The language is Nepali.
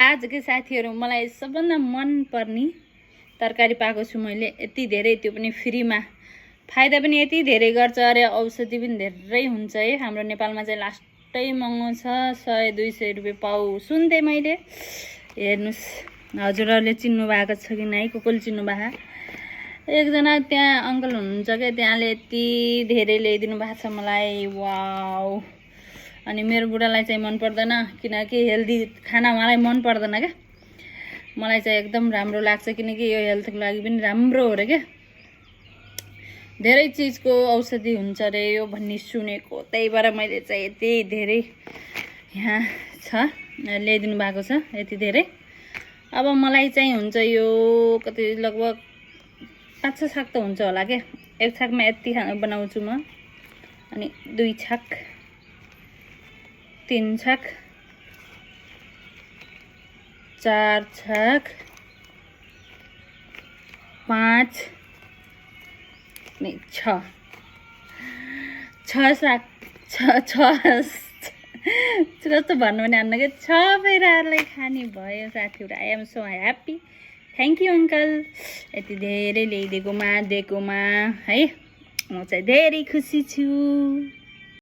आजकै साथीहरू मलाई सबभन्दा मन पर्ने तरकारी पाएको छु मैले यति धेरै, त्यो पनि फ्रीमा। फाइदा पनि यति धेरै गर्छ अरे, औषधि पनि धेरै हुन्छ है। हाम्रो नेपालमा चाहिँ लास्टै महँगो छ, 100-200 रुपियाँ पाउ सुन्थेँ मैले। हेर्नुहोस् हजुरहरूले चिन्नु भएको छ कि नै, कसले चिन्नु भएको? एकजना त्यहाँ अङ्कल हुनुहुन्छ क्या, त्यहाँले यति धेरै ल्याइदिनु भएको छ मलाई। वाउ। अनि मेरो बुढालाई चाहिँ मन पर्दैन, किनकि हेल्दी खाना उहाँलाई मन पर्दैन क्या। मलाई चाहिँ एकदम राम्रो लाग्छ, किनकि यो हेल्थको लागि पनि राम्रो हो र क्या। धेरै चिजको औषधि हुन्छ रे यो भन्ने सुनेको, त्यही भएर मैले चाहिँ यति धेरै यहाँ छ ल्याइदिनु भएको छ यति धेरै। अब मलाई चाहिँ हुन्छ यो कति लगभग 5-6 छाक त हुन्छ होला क्या। एक छाकमा यति बनाउँछु म, अनि 2 छाक, 3 छाक, 4 छाक, 5 नहीं 6 छाक, 6 जस्तो भन्नु भने हान्न क्या, 6 बेरालाई खाने भयो साथीहरू। I am so happy. Thank you uncle, यति धेरै ल्याइदिएकोमा दिएकोमा है। म चाहिँ धेरै खुसी छु।